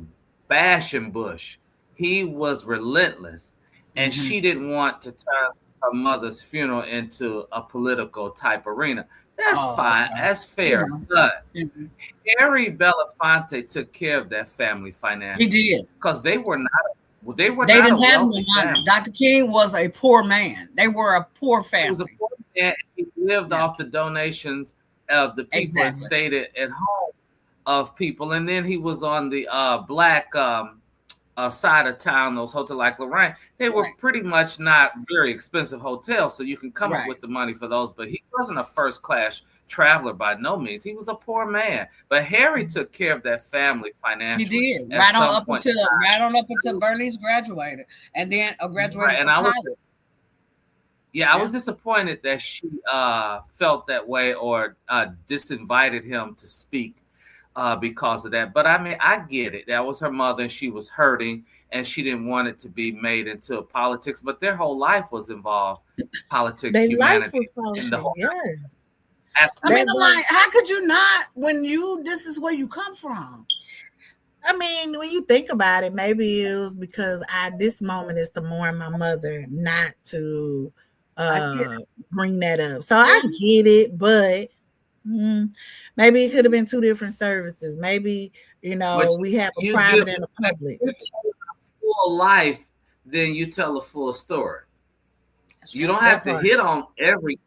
bashing Bush. He was relentless, and she didn't want to turn her mother's funeral into a political type arena. That's fine. Okay. That's fair. But Harry Belafonte took care of that family financially. He did, because they were not. They didn't have no money. Dr. King was a poor man. They were a poor family. He was a poor man. He lived off the donations of the people that stayed at home of people, and then he was on the Black side of town. Those hotels like Lorraine, they were pretty much not very expensive hotels, so you can come up with the money for those. But he wasn't a first class traveler by no means. He was a poor man, but Harry took care of that family financially. He did right on up until Bernice graduated, and then graduated from college. I was disappointed that she felt that way or disinvited him to speak because of that. But I mean, I get it. That was her mother, and she was hurting, and she didn't want it to be made into politics. But their whole life was involved politics. Their humanity, life was politics. In the whole I mean, I'm like, how could you not when this is where you come from? I mean, when you think about it, maybe it was because this moment is to mourn my mother, not to bring that up. So I get it, but maybe it could have been two different services. Maybe, we have a private and a public. You tell a full life, then you tell a full story. You don't have to hit on every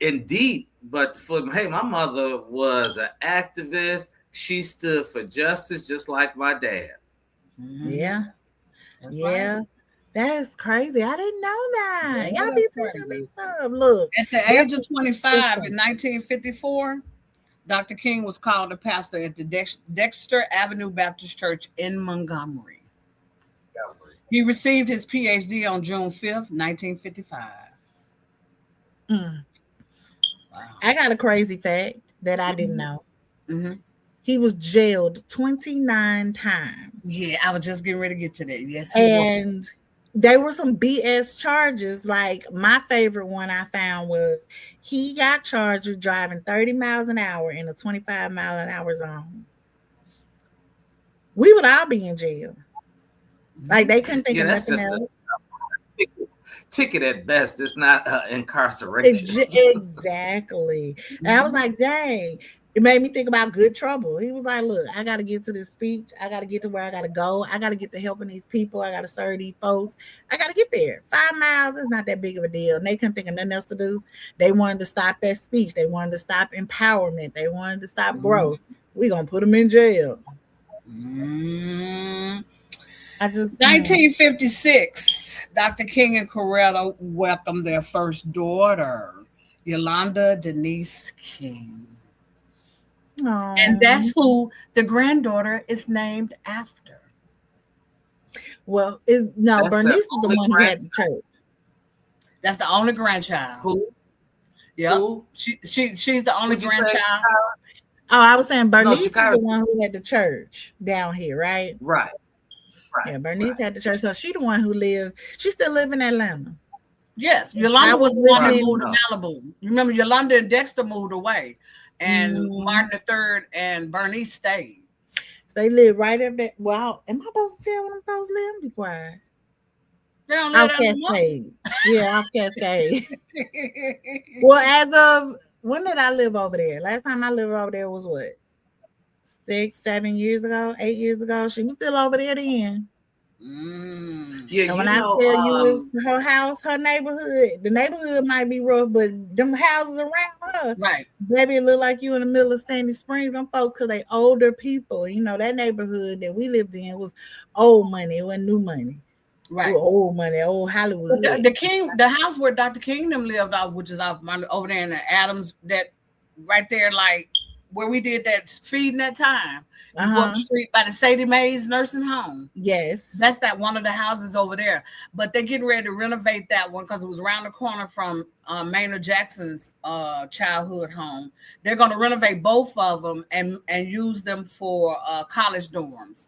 in deep, but my mother was an activist. She stood for justice just like my dad. Yeah. That's crazy. I didn't know that. Y'all be teaching me stuff. Look, at the age of 25 in 1954, Dr. King was called a pastor at the Dexter Avenue Baptist Church in Montgomery. He received his PhD on June 5th, 1955. Mm. Wow. I got a crazy fact that I didn't know. Mm-hmm. He was jailed 29 times. Yeah, I was just getting ready to get to that. Yes, he was. And they were some BS charges. Like my favorite one I found was he got charged with driving 30 miles an hour in a 25-mile-an-hour zone. We would all be in jail. Like they couldn't think Yeah, of that's nothing just else. a ticket at best. It's not incarceration. Exactly. And I was like, dang. It made me think about Good Trouble. He was like, look, I got to get to this speech. I got to get to where I got to go. I got to get to helping these people. I got to serve these folks. I got to get there. 5 miles is not that big of a deal. And they couldn't think of nothing else to do. They wanted to stop that speech. They wanted to stop empowerment. They wanted to stop growth. We going to put them in jail. I just 1956, Dr. King and Coretta welcomed their first daughter, Yolanda Denise King. And that's who the granddaughter is named after. Well, Bernice is the one who had the church. That's the only grandchild. Who? Yeah. Who? She's the only grandchild. Oh, I was saying Bernice is the one who had the church down here, right? Right. Yeah, Bernice had the church. So she the one who lived. She still live in Atlanta. Yes, Yolanda was the one that moved to Malibu. You remember Yolanda and Dexter moved away, and Martin III and Bernice stayed. They live right up there. Well, am I supposed to tell when I'm supposed to live? Be quiet. Off Cascade. Yeah, off Cascade. Well, as of when did I live over there? Last time I lived over there was what? 6, 7 years ago, 8 years ago. She was still over there then. Yeah, and when I tell you it's her house, her neighborhood, the neighborhood might be rough, but them houses around her, right? Baby, it look like you in the middle of Sandy Springs. Them folks, cause they older people. You know, that neighborhood that we lived in was old money. It wasn't new money. Right. Old money, old Hollywood. The house where Dr. Kingdom lived off, which is off over there in the Adams, that right there, like where we did that feeding that time. Up the street by the Sadie Mae's nursing home. Yes. That's that one of the houses over there. But they're getting ready to renovate that one because it was around the corner from Maynard Jackson's childhood home. They're going to renovate both of them and use them for college dorms.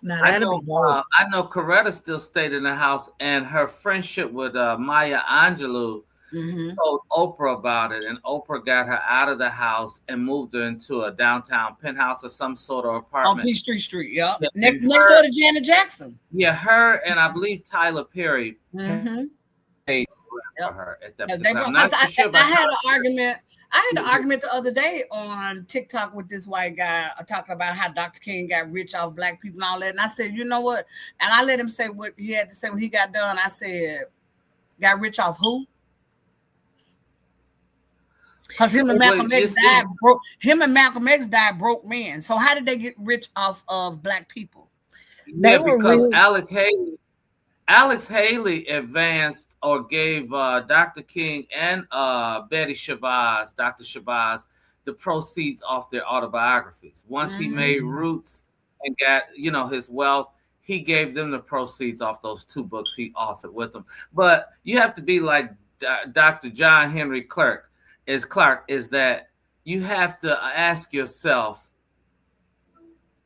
Now, I know Coretta still stayed in the house, and her friendship with Maya Angelou told Oprah about it, and Oprah got her out of the house and moved her into a downtown penthouse or some sort of apartment on Peachtree Street. Yeah, next door to Janet Jackson. Yeah, her and I believe Tyler Perry paid for her at that time. I'm not sure about I had an argument the other day on TikTok with this white guy talking about how Dr. King got rich off black people and all that. And I said, you know what? And I let him say what he had to say when he got done. I said, got rich off who? Because him and Malcolm X died broke. Him and Malcolm X died broke men. So how did they get rich off of black people? Yeah, because Alex Haley advanced or gave Dr. King and Betty Shabazz, Dr. Shabazz, the proceeds off their autobiographies. Once he made Roots and got his wealth, he gave them the proceeds off those 2 books he authored with them. But you have to be like Dr. John Henry Clark, is that you have to ask yourself,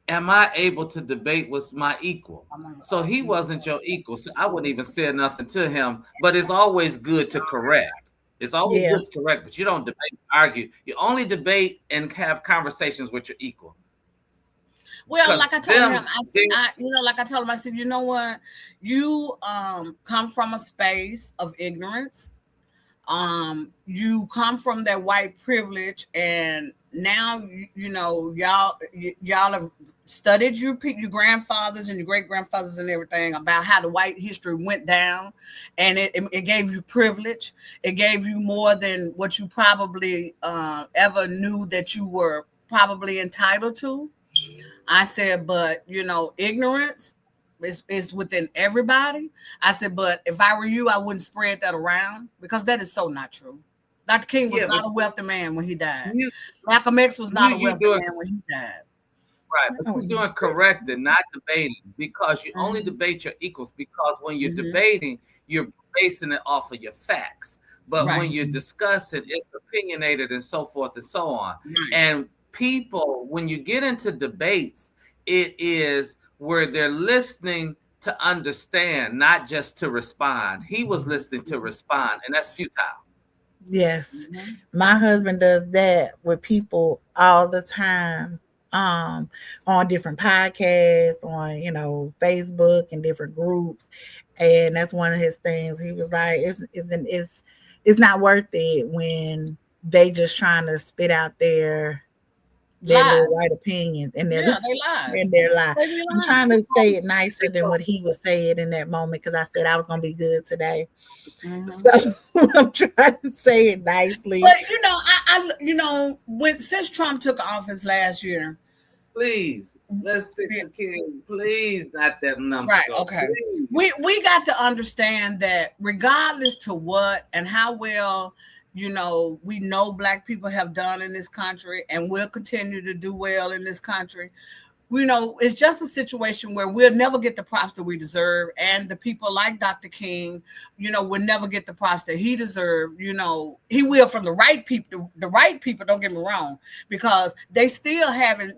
am I able to debate with my equal? So he wasn't your equal. So I wouldn't even say nothing to him, but it's always good to correct. It's always good to correct, but you don't debate, argue. You only debate and have conversations with your equal. Well, like I told him, like I told him, I said, you know what? You come from a space of ignorance. You come from that white privilege, and now y'all have studied your grandfathers and your great grandfathers and everything about how the white history went down, and it gave you privilege. It gave you more than what you probably ever knew that you were probably entitled to. I said, but ignorance is within everybody. I said, but if I were you, I wouldn't spread that around, because that is so not true. Dr. King was not a wealthy man when he died. Malcolm X was not a wealthy man when he died. Right, but you're doing correcting, not debating, because you only debate your equals, because when you're debating, you're basing it off of your facts. But Right. when you're discussing, it's opinionated and so forth and so on. Right. And people, when you get into debates, it is where they're listening to understand, not just to respond. He was listening to respond, and that's futile. Yes. Mhm. My husband does that with people all the time. On different podcasts, on Facebook and different groups. And that's one of his things. He was like, it's not worth it when they just trying to spit out their little Lies. right opinions and their Yeah, they lies. and their lie. They be I'm lying. trying to say it nicer than what he would say it in that moment because I said I was gonna be good today. Mhm. So I'm trying to say it nicely. But when since Trump took office last year, Please, let's stick to King. Please, not that right? numbskull. Okay, Please. we got to understand that regardless to what and how well we know Black people have done in this country and will continue to do well in this country. It's just a situation where we'll never get the props that we deserve, and the people like Dr. King, will never get the props that he deserved. He will from the right people. The right people, don't get me wrong, because they still having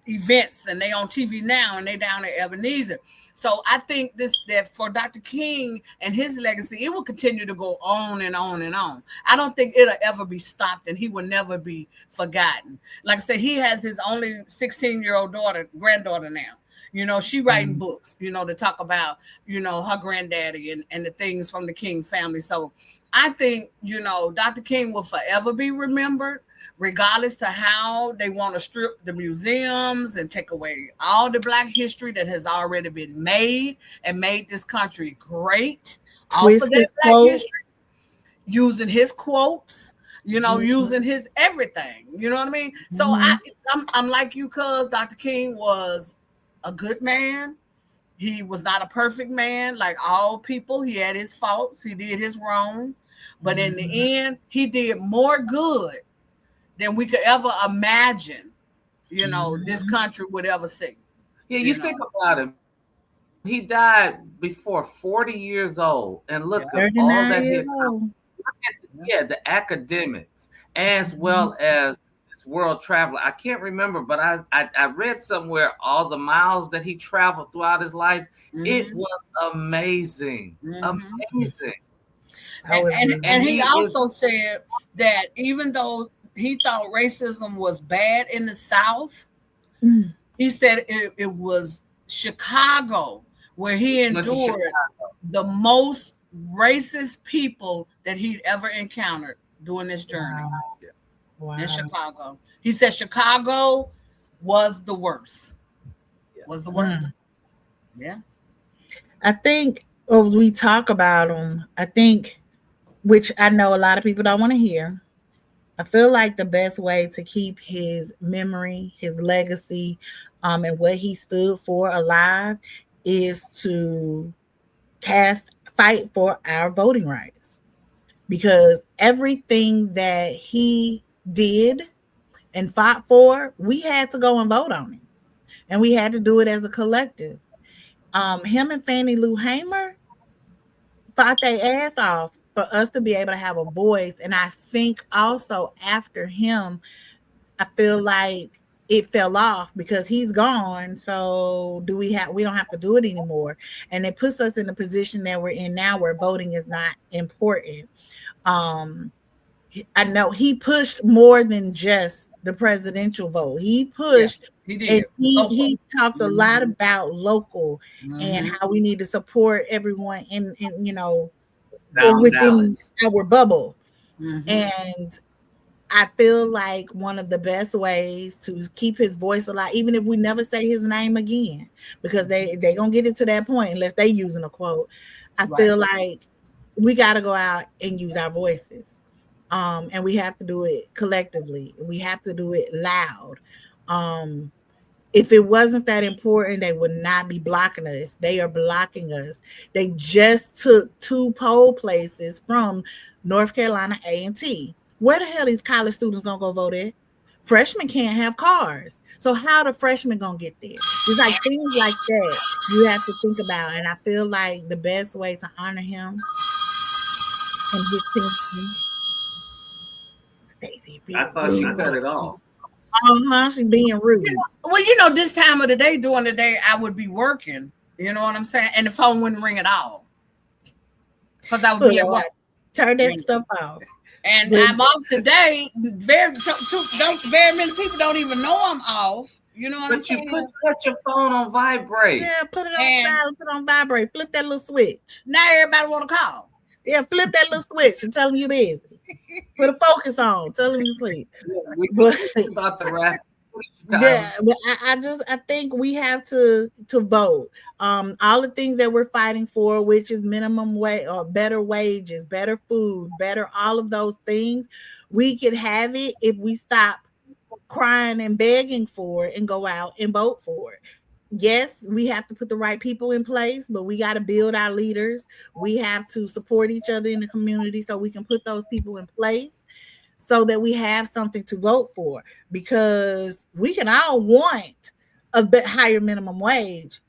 events and they on TV now and they down at Ebenezer. So I think that for Dr. King and his legacy, it will continue to go on and on and on. I don't think it'll ever be stopped, and he will never be forgotten. Like I said, he has his only 16-year-old granddaughter now. She writing books, to talk about, her granddaddy and the things from the King family. So I think, Dr. King will forever be remembered, regardless to how they want to strip the museums and take away all the Black history that has already been made and made this country great. Off of that Black history, using his quotes, using his everything. You know what I mean? So I'm like you, cuz Dr. King was a good man. He was not a perfect man like all people. He had his faults. He did his wrong. But in the end, he did more good than we could ever imagine, this country would ever see. Yeah, you think about it. He died before 40 years old. And look at all 39 that he years accomplished. old. Yeah, the academics, as well as this world traveler. I can't remember, but I read somewhere all the miles that he traveled throughout his life. It was amazing. Amazing. And he also said that even though he thought racism was bad in the South, he said it was Chicago where he endured the most racist people that he'd ever encountered during this journey. Wow. In Chicago. He said Chicago was the worst. Was the worst. Yeah. I think when we talk about him, I think, which I know a lot of people don't want to hear, I feel like the best way to keep his memory, his legacy, and what he stood for alive is to fight for our voting rights. Because everything that he did and fought for, we had to go and vote on it. And we had to do it as a collective. Him and Fannie Lou Hamer fought their ass off for us to be able to have a voice. And I think also after him, I feel like it fell off because he's gone. So we don't have to do it anymore. And it puts us in the position that we're in now where voting is not important. I know he pushed more than just the presidential vote. He pushed, he did. And he talked a lot about local and how we need to support everyone in within our bubble. And I feel like one of the best ways to keep his voice alive, even if we never say his name again, because they gonna get it to that point unless they using a quote. I feel like we got to go out and use our voices. And we have to do it collectively. We have to do it loud. If it wasn't that important, they would not be blocking us. They are blocking us. They just took 2 poll places from North Carolina A&T. Where the hell these college students gonna go vote at? Freshmen can't have cars. So how the freshmen gonna get there? It's like things like that you have to think about. And I feel like the best way to honor him and his team. Stacey, I thought she cut it off. She being rude. This time of the day, during the day, I would be working. You know what I'm saying? And the phone wouldn't ring at all. Because I would be at work. Turn that stuff off. And I'm off today. Very many people don't even know I'm off. You know what I'm saying? But you put your phone on vibrate. Yeah, put it on silent, put it on vibrate. Flip that little switch. Now everybody want to call. Yeah, flip that little switch and tell them you're busy. Put a focus on. Tell them you sleep. Yeah, about the rap. Yeah, but I think we have to vote. All the things that we're fighting for, which is minimum wage or better wages, better food, better all of those things, we could have it if we stop crying and begging for it and go out and vote for it. Yes, we have to put the right people in place, but we got to build our leaders. We have to support each other in the community so we can put those people in place so that we have something to vote for, because we can all want a bit higher minimum wage.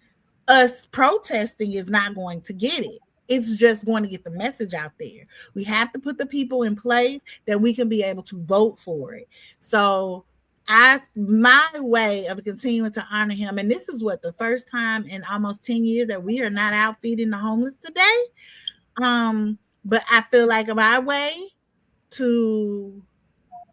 Us protesting is not going to get it. It's just going to get the message out there. We have to put the people in place that we can be able to vote for it. So my way of continuing to honor him, and this is what the first time in almost 10 years that we are not out feeding the homeless today. But I feel like my way to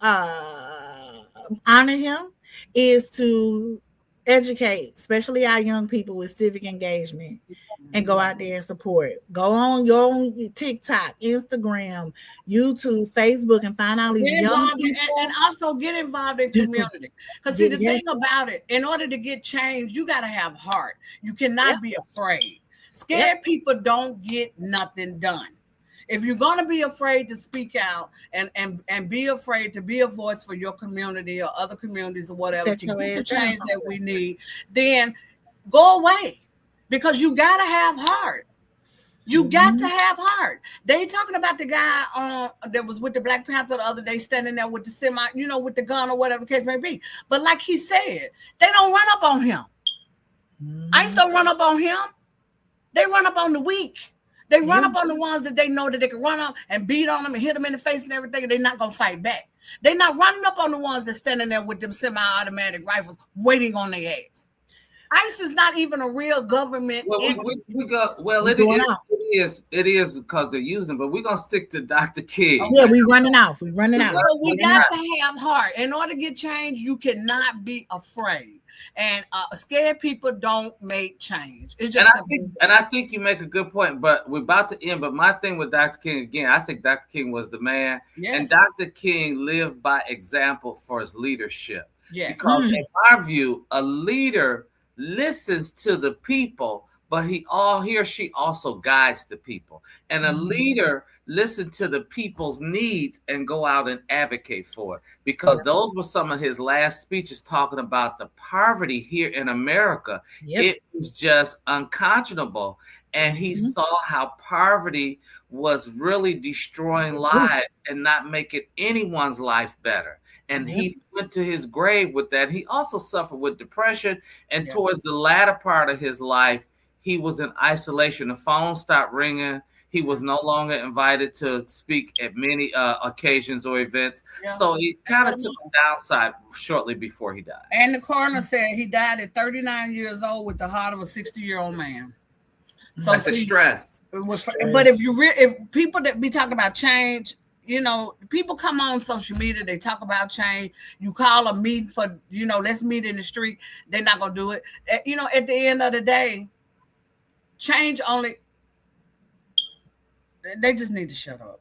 honor him is to educate, especially our young people, with civic engagement, and go out there and support. Go on TikTok, Instagram, YouTube, Facebook, and find all these young people. And also get involved in community. Because see, the thing about it, in order to get change, you got to have heart. You cannot be afraid. Scared people don't get nothing done. If you're going to be afraid to speak out and be afraid to be a voice for your community or other communities or whatever, to get the change that we need, then go away, because you got to have heart. You got to have heart. They talking about the guy that was with the Black Panther the other day, standing there with the semi, with the gun or whatever the case may be. But like he said, they don't run up on him. ICE don't run up on him. They run up on the weak. They run up on the ones that they know that they can run up and beat on them and hit them in the face and everything, and they're not going to fight back. They're not running up on the ones that's standing there with them semi-automatic rifles waiting on their ass. ICE is not even a real government. Well, it is because they're using, but we're going to stick to Dr. King. Okay. Yeah, we're running out. We're running out. So we got to have heart. In order to get change, you cannot be afraid. And scared people don't make change. It's just I think you make a good point, but we're about to end. But my thing with Dr. King, again, I think Dr. King was the man. Yes. And Dr. King lived by example for his leadership. Yes. Because in our view, a leader listens to the people, but he or she also guides the people. And a leader listens to the people's needs and go out and advocate for it. Because those were some of his last speeches talking about the poverty here in America. It was just unconscionable. And he saw how poverty was really destroying lives and not making anyone's life better. And he went to his grave with that. He also suffered with depression. And towards the latter part of his life, he was in isolation. The phone stopped ringing. He was no longer invited to speak at many occasions or events. So he kind of took a downside shortly before he died. And the coroner said he died at 39 years old with the heart of a 60-year-old man. So that's the stress. But if people that be talking about change, people come on social media, they talk about change. You call a meeting for, let's meet in the street. They're not going to do it. At the end of the day, change only, they just need to shut up.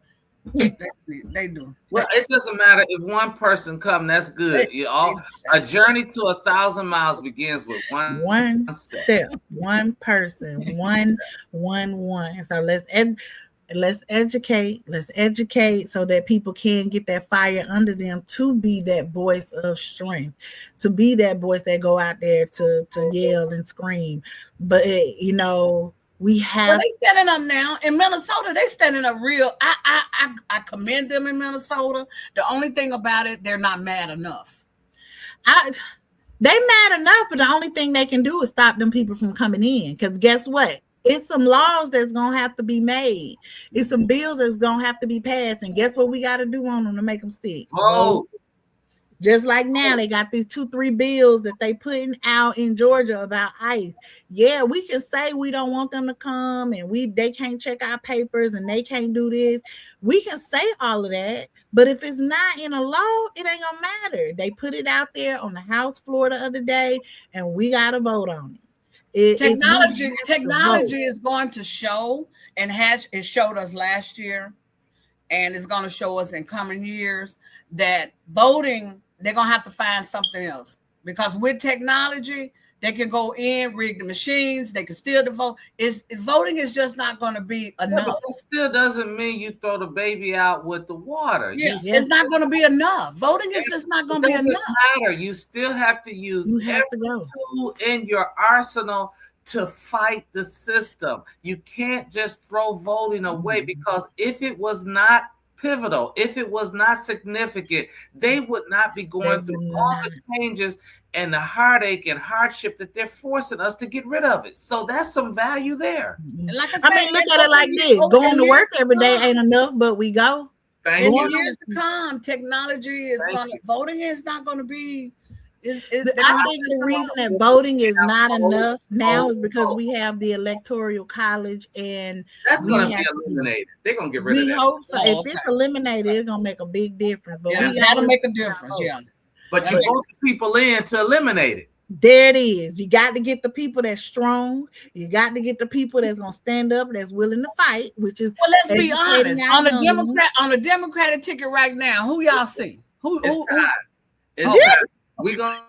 They do. Well, it doesn't matter if one person come. That's good. A journey to 1,000 miles begins with one step, one person, one. So let's educate so that people can get that fire under them to be that voice of strength, to be that voice that go out there to yell and scream. But we have. They standing up now in Minnesota. They standing up real. I commend them in Minnesota. The only thing about it, they're not mad enough. They mad enough, but the only thing they can do is stop them people from coming in. Because guess what? It's some laws that's gonna have to be made. It's some bills that's gonna have to be passed. And guess what we got to do on them to make them stick? Vote. Just like now, they got these 2-3 bills that they putting out in Georgia about ICE. Yeah, we can say we don't want them to come, and they can't check our papers, and they can't do this. We can say all of that, but if it's not in a law, it ain't gonna matter. They put it out there on the House floor the other day, and we got to vote on it. Technology is going to show, and it showed us last year, and it's going to show us in coming years that voting, they're going to have to find something else, because with technology, they can go in, rig the machines, they can steal the vote. Voting is just not going to be enough. But that still doesn't mean you throw the baby out with the water. Yeah, it's not going to be enough. Voting is just not going to be enough. It doesn't matter. You still have to use every tool in your arsenal to fight the system. You can't just throw voting away, because if it was not pivotal, if it was not significant, they would not be going through all the changes and the heartache and hardship that they're forcing us to get rid of it. So that's some value there. Like I mean, look at it like this: going to work every day ain't enough, but we go. In years to come, technology is voting is not going to be. I think the reason that voting is not enough now is because we have the Electoral College, and that's going to be eliminated. They're going to get rid of that. We hope so. If it's eliminated, it's going to make a big difference. But we got to make a difference. Yeah. But you vote the people in to eliminate it. There it is. You got to get the people that's strong. You got to get the people that's going to stand up, that's willing to fight. Which is, well, let's be honest. On a Democratic ticket right now, who y'all see? It's time. It's time. We're going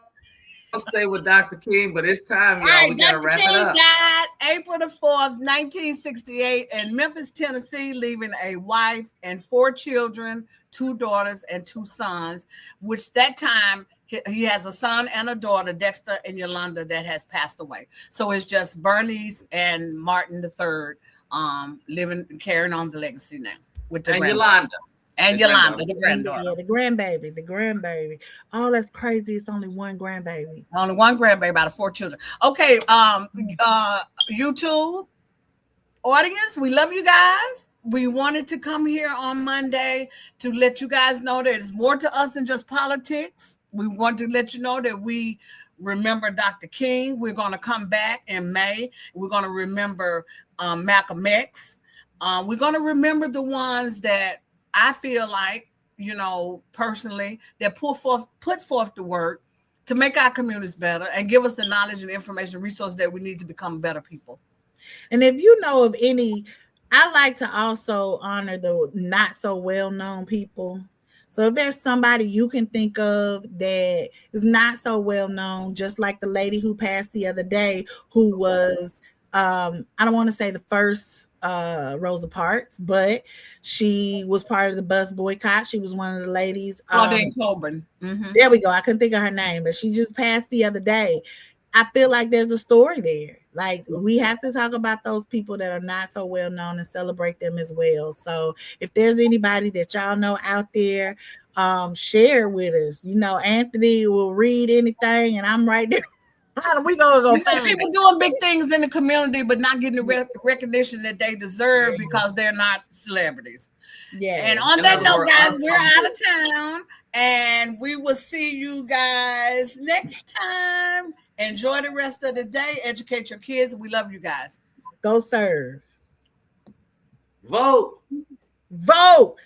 to stay with Dr. King, but it's time, y'all. Right, we got to wrap it up. Died April the 4th, 1968 in Memphis, Tennessee, leaving a wife and 4 children, 2 daughters and 2 sons, which that time he has a son and a daughter, Dexter and Yolanda, that has passed away. So it's just Bernice and Martin III living, carrying on the legacy now. With the Yolanda. And Yolanda, the granddaughter. Yeah, the grandbaby. Oh, that's crazy. It's only one grandbaby. Only one grandbaby out of 4 children. Okay, YouTube audience, we love you guys. We wanted to come here on Monday to let you guys know that it's more to us than just politics. We want to let you know that we remember Dr. King. We're going to come back in May. We're going to remember Malcolm X. We're going to remember the ones that I feel like, personally, that put forth the work to make our communities better and give us the knowledge and information resources that we need to become better people. And if you know of any, I like to also honor the not so well-known people. So if there's somebody you can think of that is not so well-known, just like the lady who passed the other day, who was, I don't want to say the first Rosa Parks, but she was part of the bus boycott. She was one of the ladies. Claudine Colburn. Mm-hmm. There we go. I couldn't think of her name, but she just passed the other day. I feel like there's a story there. Like, we have to talk about those people that are not so well known and celebrate them as well. So if there's anybody that y'all know out there, share with us. Anthony will read anything, and I'm right there. We gonna go find people doing big things in the community, but not getting the recognition that they deserve because they're not celebrities. Yeah. And on that note, guys, we're out of town, and we will see you guys next time. Enjoy the rest of the day. Educate your kids. We love you guys. Go serve. Vote. Vote.